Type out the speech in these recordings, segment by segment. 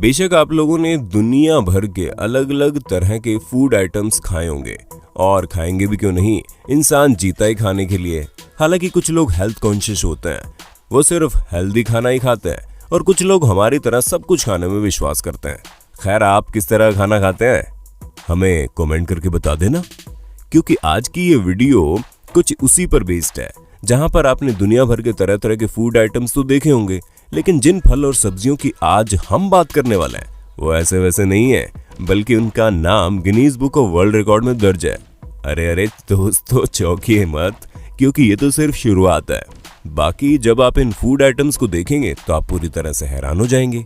बेशक आप लोगों ने दुनिया भर के अलग अलग तरह के फूड आइटम्स खाए होंगे और खाएंगे भी, क्यों नहीं। इंसान जीता ही खाने के लिए। हालांकि कुछ लोग हेल्थ कॉन्शियस होते हैं, वो सिर्फ हेल्दी खाना ही खाते हैं, और कुछ लोग हमारी तरह सब कुछ खाने में विश्वास करते हैं। खैर, आप किस तरह खाना खाते हैं हमें कमेंट करके बता देना, क्योंकि आज की ये वीडियो कुछ उसी पर बेस्ड है, जहां पर आपने दुनिया भर के तरह तरह के फूड आइटम्स तो देखे होंगे, लेकिन जिन फल और सब्जियों की आज हम बात करने वाले हैं वो ऐसे वैसे नहीं है, बल्कि उनका नाम Guinness book of world record में दर्ज है। अरे दोस्तों, चौंकिए मत, क्योंकि ये तो सिर्फ शुरुआत है। बाकी जब आप इन फूड आइटम्स को देखेंगे तो आप पूरी तरह से हैरान हो जाएंगे।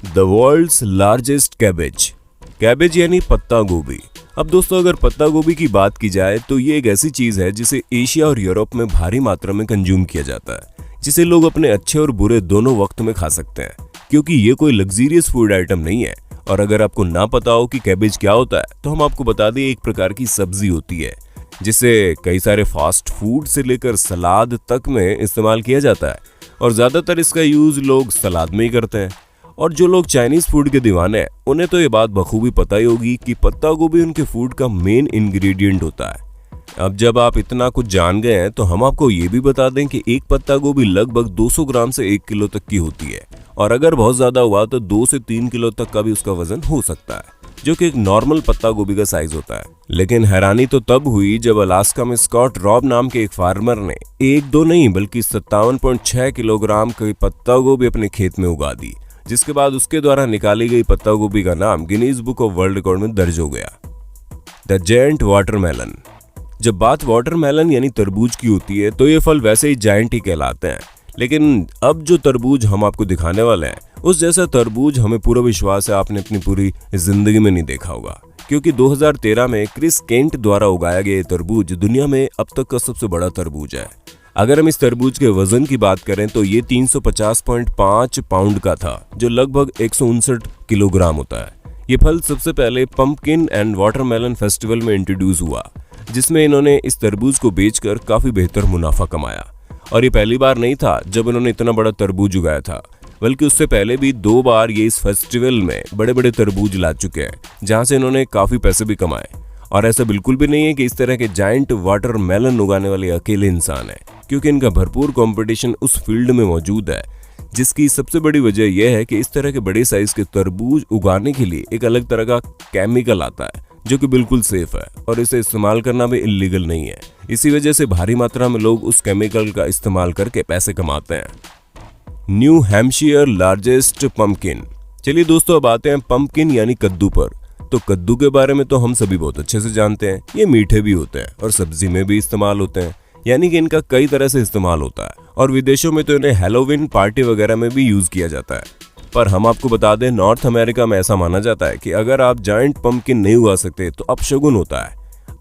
The world's largest cabbage. Cabbage यानी पत्ता गोभी। अब दोस्तों, अगर पत्ता गोभी की बात की जाए तो ये एक ऐसी चीज है जिसे एशिया और यूरोप में भारी मात्रा में कंज्यूम किया जाता है, जिसे लोग अपने अच्छे और बुरे दोनों वक्त में खा सकते हैं, क्योंकि ये कोई लग्जरियस फूड आइटम नहीं है। और अगर आपको ना पता हो कि कैबेज क्या होता है तो हम आपको बता दें, एक प्रकार की सब्जी होती है जिसे कई सारे फास्ट फूड से लेकर सलाद तक में इस्तेमाल किया जाता है, और ज्यादातर इसका यूज लोग सलाद में ही करते हैं। और जो लोग चाइनीज फूड के दीवाने हैं उन्हें तो ये बात बखूबी पता ही होगी कि पत्ता गोभी उनके फूड का मेन इंग्रेडिएंट होता है। अब जब आप इतना कुछ जान गए हैं तो हम आपको ये भी बता दें कि एक पत्ता गोभी लगभग 200 ग्राम से 1 किलो तक की होती है, और अगर बहुत ज्यादा हुआ तो 2 से 3 किलो तक का भी उसका वजन हो सकता है, जो कि एक नॉर्मल पत्ता गोभी का साइज होता है। लेकिन हैरानी तो तब हुई जब अलास्का में स्कॉट रॉब नाम के एक फार्मर ने 1-2 नहीं बल्कि 57.6 किलोग्राम की पत्ता गोभी अपने खेत में उगा दी, जिसके बाद उसके द्वारा निकाली गई पत्ता गोभी का नाम Guinness book of world record में दर्ज हो गया। The giant watermelon. जब बात वाटरमेलन यानी तरबूज की होती है तो ये फल वैसे ही जायंट ही कहलाते हैं, लेकिन अब जो तरबूज हम आपको दिखाने वाले हैं उस जैसा तरबूज हमें पूरा विश्वास है आपने अपनी पूरी जिंदगी में नहीं देखा होगा, क्योंकि 2013 में क्रिस केंट द्वारा उगाया गया तरबूज दुनिया में अब तक का सबसे बड़ा तरबूज है। अगर हम इस तरबूज के वजन की बात करें तो ये 350.5 पाउंड का था, जो लगभग 159 किलोग्राम होता है। ये फल सबसे पहले पंपकिन एंड वाटरमेलन फेस्टिवल में इंट्रोड्यूस हुआ, जिसमें इन्होंने इस तरबूज को बेचकर काफी बेहतर मुनाफा कमाया। और ये पहली बार नहीं था जब इन्होंने इतना बड़ा तरबूज उगाया था, बल्कि उससे पहले भी 2 बार ये इस फेस्टिवल में बड़े बड़े तरबूज ला चुके हैं, जहां से इन्होंने काफी पैसे भी कमाए। और ऐसा बिल्कुल भी नहीं है कि इस तरह के जायंट वाटरमेलन उगाने वाले अकेले इंसान हैं, क्योंकि इनका भरपूर कंपटीशन उस फील्ड में मौजूद है, जिसकी सबसे बड़ी वजह यह है कि इस तरह के बड़े साइज के तरबूज उगाने के लिए एक अलग तरह का केमिकल आता है, जो कि बिल्कुल सेफ है और इसे इस्तेमाल करना भी इलीगल नहीं है। इसी वजह से भारी मात्रा में लोग उस केमिकल का इस्तेमाल करके पैसे कमाते हैं। New Hampshire largest pumpkin. चलिए दोस्तों, अब आते हैं पंपकिन यानी कद्दू पर। तो कद्दू के बारे में तो हम सभी बहुत अच्छे से जानते हैं, ये मीठे भी होते हैं और सब्जी में भी इस्तेमाल होते हैं, यानी कि इनका कई तरह से इस्तेमाल होता है, और विदेशों में तो इन्हें हैलोवीन पार्टी वगैरह में भी यूज किया जाता है। पर हम आपको बता दें, नॉर्थ अमेरिका में ऐसा माना जाता है कि अगर आप जायंट पंपकिन नहीं उगा सकते तो अपशगुन होता है।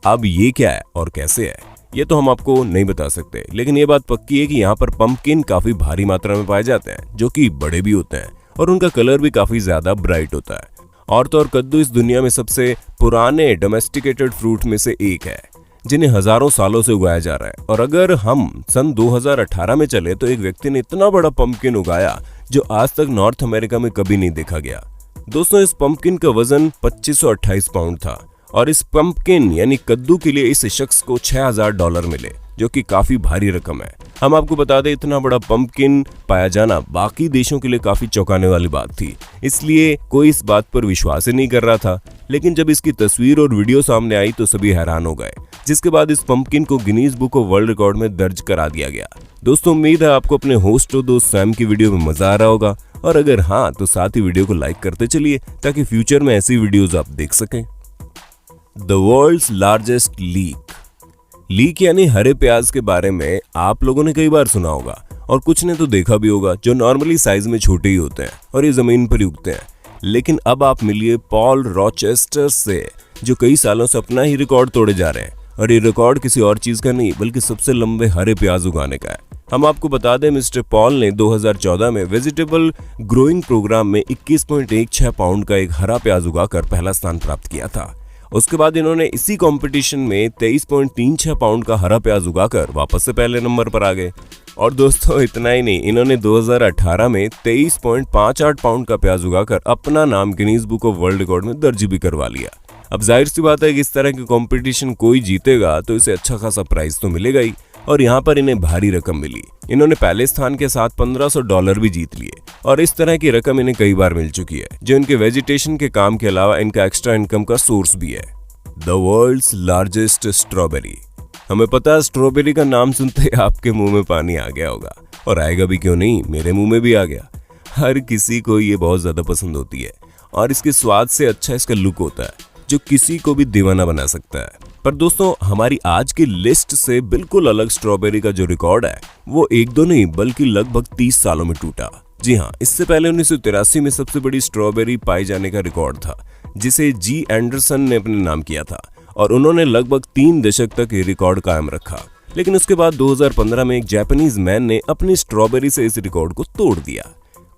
अब ये क्या है और कैसे है ये तो हम आपको नहीं बता सकते, लेकिन ये बात पक्की है कि यहाँ पर पंपकिन काफी भारी मात्रा में पाए जाते हैं, जो कि बड़े भी होते हैं और उनका कलर भी काफी ज्यादा ब्राइट होता है। और तो और कद्दू इस दुनिया में सबसे पुराने डोमेस्टिकेटेड फ्रूट में से एक है, जिन्हें हजारों सालों से उगाया जा रहा है। और अगर हम सन 2018 में चले तो एक व्यक्ति ने इतना बड़ा पंपकिन उगाया जो आज तक नॉर्थ अमेरिका में कभी नहीं देखा गया। दोस्तों, इस पंपकिन का वजन 2528 पाउंड था, और इस पंपकिन यानी कद्दू के लिए इस शख्स को $6000 मिले, जो कि काफी भारी रकम है। हम आपको बता दें, इतना बड़ा पंपकिन पाया जाना बाकी देशों के लिए काफी चौंकाने वाली बात थी, इसलिए कोई इस बात पर विश्वास ही नहीं कर रहा था। लेकिन जब इसकी तस्वीर और वीडियो सामने आई तो सभी हैरान हो गए, जिसके बाद इस पंपकिन को Guinness book of world record में दर्ज करा दिया गया। दोस्तों, उम्मीद है आपको अपने होस्ट और दोस्त सैम की वीडियो में मजा आ रहा होगा, और अगर हाँ तो साथ ही वीडियो को लाइक करते चलिए ताकि फ्यूचर में ऐसी वीडियोस आप देख सकें। The world's largest leek. Leek यानी हरे प्याज के बारे में आप लोगों ने कई बार सुना होगा, और कुछ ने तो देखा भी होगा, जो नॉर्मली साइज में छोटे ही होते हैं और ये जमीन पर ही उगते हैं। लेकिन अब आप मिलिए पॉल रॉचेस्टर से, जो कई सालों से अपना ही रिकॉर्ड तोड़े जा रहे हैं, और ये रिकॉर्ड किसी और चीज का नहीं बल्कि सबसे लंबे हरे प्याज उगाने का है। हम आपको बता दें, मिस्टर पॉल ने 2014 में वेजिटेबल ग्रोइंग प्रोग्राम में 21.16 पाउंड का एक हरा प्याज उगाकर पहला स्थान प्राप्त किया था। उसके बाद इन्होंने इसी कंपटीशन में 23.36 पाउंड का हरा प्याज उगाकर वापस से पहले नंबर पर आ गए। और दोस्तों इतना ही नहीं, इन्होंने 2018 में 23.58 पाउंड का प्याज उगाकर अपना नाम Guinness book of world record में दर्ज भी करवा लिया। अब जाहिर सी बात है कि इस तरह के कंपटीशन कोई जीतेगा तो इसे अच्छा खासा प्राइज तो मिलेगा ही, और यहाँ पर इन्हें भारी रकम मिली। इन्होंने पहले स्थान के साथ $1500 भी जीत लिए, और इस तरह की रकम इन्हें कई बार मिल चुकी है, जो इनके वेजिटेशन के काम के अलावा इनका एक्स्ट्रा इनकम का सोर्स भी है। The world's largest strawberry. हमें पता है स्ट्रॉबेरी का नाम सुनते ही आपके मुंह में पानी आ गया होगा, और आएगा भी क्यों नहीं, मेरे मुंह में भी आ गया। हर किसी को ये बहुत ज्यादा पसंद होती है, और इसके स्वाद से अच्छा इसका लुक होता है जो किसी को भी दीवाना बना सकता है। पर दोस्तों हमारी आज की लिस्ट से बिल्कुल अलग स्ट्रॉबेरी का जो रिकॉर्ड है वो एक दो नहीं बल्कि लगभग 30 सालों में टूटा। जी हाँ, इससे पहले 1983 में सबसे बड़ी स्ट्रॉबेरी पाए जाने का रिकॉर्ड था, जिसे जी एंडरसन ने अपने नाम किया था, और उन्होंने लगभग 3 दशक तक ये रिकॉर्ड कायम रखा। लेकिन उसके बाद 2015 में एक जापानीज मैन ने अपनी स्ट्रॉबेरी से इस रिकॉर्ड को तोड़ दिया।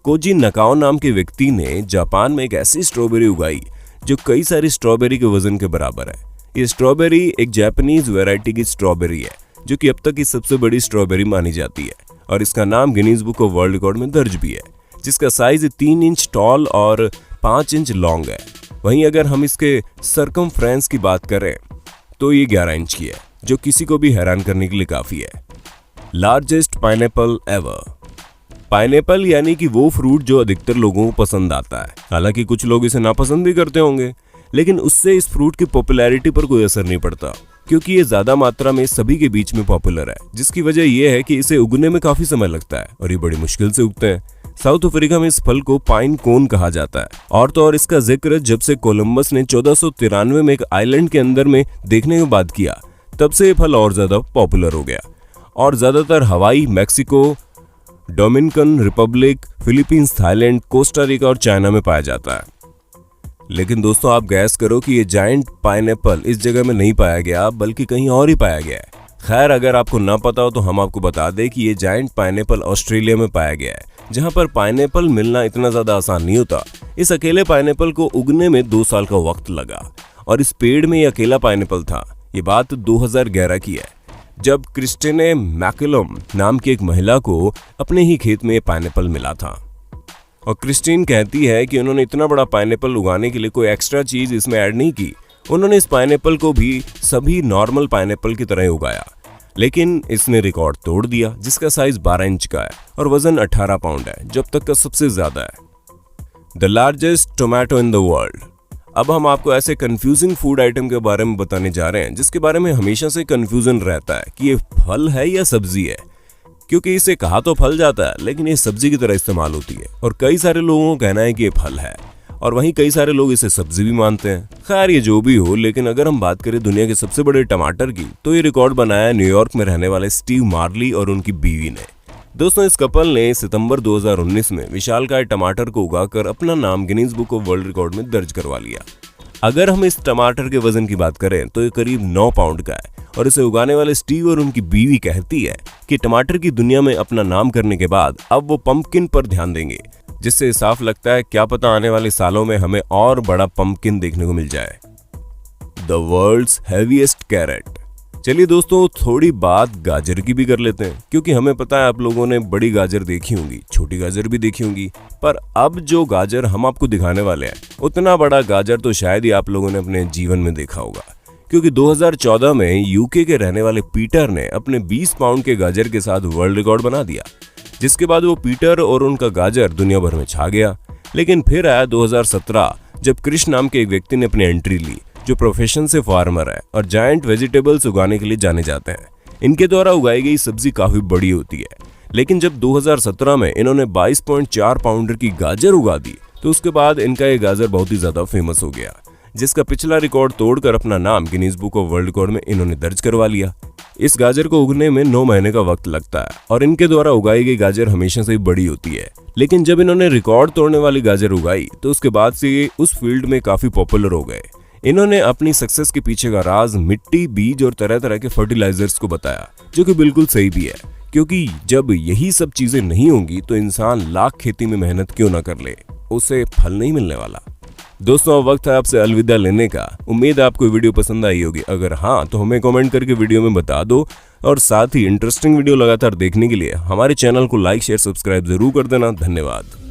कोजी नकाओ नाम के व्यक्ति ने जापान में एक ऐसी स्ट्रॉबेरी उगाई जो कई सारी स्ट्रॉबेरी के वजन के बराबर है। ये स्ट्रॉबेरी एक जापानीज वैरायटी की स्ट्रॉबेरी है जो कि अब तक की सबसे बड़ी स्ट्रॉबेरी मानी जाती है, और इसका नाम Guinness book of world record में दर्ज भी है, जिसका साइज 3 इंच टॉल और 5 इंच लॉन्ग है। वहीं अगर हम इसके सर्कमफ्रेंस की बात करें तो ये 11 इंच की है, जो किसी को भी हैरान करने के लिए काफी है। Largest pineapple ever. पाइनएप्पल यानी कि वो फ्रूट जो अधिकतर लोगों को पसंद आता है। हालांकि कुछ लोग इसे नापसंद भी करते होंगे, लेकिन उससे इस फ्रूट की पॉपुलैरिटी पर कोई असर नहीं पड़ता, क्योंकि ये ज्यादा मात्रा में सभी के बीच में पॉपुलर है, जिसकी वजह यह है कि इसे उगने में काफी समय लगता है और ये बड़ी मुश्किल से उगते हैं। साउथ अफ्रीका में इस फल को पाइन कोन कहा जाता है, और तो और इसका जिक्र जब से कोलंबस ने 1493 में एक आइलैंड के अंदर में देखने के बाद किया, तब से ये फल और ज्यादा पॉपुलर हो गया, और ज्यादातर हवाई, Mexico, Dominican Republic, Philippines, Thailand, Costa Rica और चाइना में पाया जाता है। लेकिन दोस्तों आप गैस करो कि ये जायंट पाइनएप्पल इस जगह में नहीं पाया गया, बल्कि कहीं और ही पाया गया है। खैर अगर आपको ना पता हो तो हम आपको बता दें कि ये जायंट पाइनएप्पल ऑस्ट्रेलिया में पाया गया है, जहां पर पाइनएप्पल मिलना इतना ज्यादा आसान नहीं होता। इस अकेले पाइनएप्पल को उगने में 2 साल का वक्त लगा, और इस पेड़ में ये अकेला पाइनएप्पल था। ये बात 2011 की है, जब क्रिस्टिने मैकेलम नाम की एक महिला को अपने ही खेत में पाइनएप्पल मिला था। और क्रिस्टीन कहती है कि उन्होंने इतना बड़ा पाइनएप्पल उगाने के लिए कोई एक्स्ट्रा चीज इसमें ऐड नहीं की। उन्होंने इस पाइनएप्पल को भी सभी नॉर्मल पाइनएप्पल की तरह उगाया, लेकिन इसने रिकॉर्ड तोड़ दिया, जिसका साइज 12 इंच का है और वजन 18 पाउंड है, जो अब तक का सबसे ज्यादा है। The largest tomato in the world. अब हम आपको ऐसे कंफ्यूजिंग फूड आइटम के बारे में बताने जा रहे हैं जिसके बारे में हमेशा से कंफ्यूजन रहता है कि ये फल है या सब्जी है, क्योंकि इसे कहा तो फल जाता है लेकिन ये सब्जी की तरह इस्तेमाल होती है, और कई सारे लोगों का कहना है कि ये फल है, और वहीं कई सारे लोग इसे सब्जी भी मानते हैं। खैर ये जो भी हो, लेकिन अगर हम बात करें दुनिया के सबसे बड़े टमाटर की, तो ये रिकॉर्ड बनाया न्यूयॉर्क में रहने वाले स्टीव मार्ली और उनकी बीवी ने। दोस्तों इस कपल ने सितंबर 2019 में विशालकाय टमाटर को उगाकर अपना नाम Guinness book of world record में दर्ज करवा लिया। अगर हम इस टमाटर के वजन की बात करें तो ये करीब 9 पाउंड का है, और इसे उगाने वाले स्टीव और उनकी बीवी कहती है कि टमाटर की दुनिया में अपना नाम करने के बाद अब वो पंपकिन पर ध्यान देंगे, जिससे साफ लगता है क्या पता आने वाले सालों में हमें और बड़ा पंपकिन देखने को मिल जाए। The world's heaviest carrot. चलिए दोस्तों थोड़ी बात गाजर की भी कर लेते हैं, क्योंकि हमें पता है आप लोगों ने बड़ी गाजर देखी होंगी, छोटी गाजर भी देखी होंगी, पर अब जो गाजर हम आपको दिखाने वाले हैं उतना बड़ा गाजर तो शायद ही आप लोगों ने अपने जीवन में देखा होगा, क्योंकि 2014 में यूके के रहने वाले पीटर ने अपने 20 पाउंड के गाजर के साथ वर्ल्ड रिकॉर्ड बना दिया, जिसके बाद वो पीटर और उनका गाजर दुनिया भर में छा गया। लेकिन फिर आया 2017, जब कृष्ण नाम के एक व्यक्ति ने अपनी एंट्री ली, जो प्रोफेशन से फार्मर है और जायंट वेजिटेबल्स उगाने के लिए जाने जाते हैं। इनके द्वारा उगाई गई सब्जी काफी बड़ी होती है, लेकिन जब 2017 में इन्होंने 22.4 पाउंडर की गाजर उगा दी, तो उसके बाद इनका ये गाजर बहुत ही ज्यादा फेमस हो गया, जिसका पिछला रिकॉर्ड तोड़कर अपना नाम Guinness book of world record में इन्होंने दर्ज करवा लिया। इस गाजर को उगने में 9 महीने का वक्त लगता है, और इनके द्वारा उगाई गई गाजर हमेशा से बड़ी होती है। लेकिन जब इन्होंने रिकॉर्ड तोड़ने वाली गाजर उगाई, तो उसके बाद से ये उस फील्ड में काफी पॉपुलर हो गए। इन्होंने अपनी सक्सेस के पीछे का राज मिट्टी, बीज और तरह तरह के फर्टिलाइजर्स को बताया, जो कि बिल्कुल सही भी है, क्योंकि जब यही सब चीजें नहीं होंगी तो इंसान लाख खेती में मेहनत क्यों ना कर ले, उसे फल नहीं मिलने वाला। दोस्तों, अब वक्त है आपसे अलविदा लेने का। उम्मीद है आपको वीडियो पसंद आई होगी। अगर हाँ तो हमें कमेंट करके वीडियो में बता दो, और साथ ही इंटरेस्टिंग वीडियो लगातार देखने के लिए हमारे चैनल को लाइक शेयर सब्सक्राइब जरूर कर देना। धन्यवाद।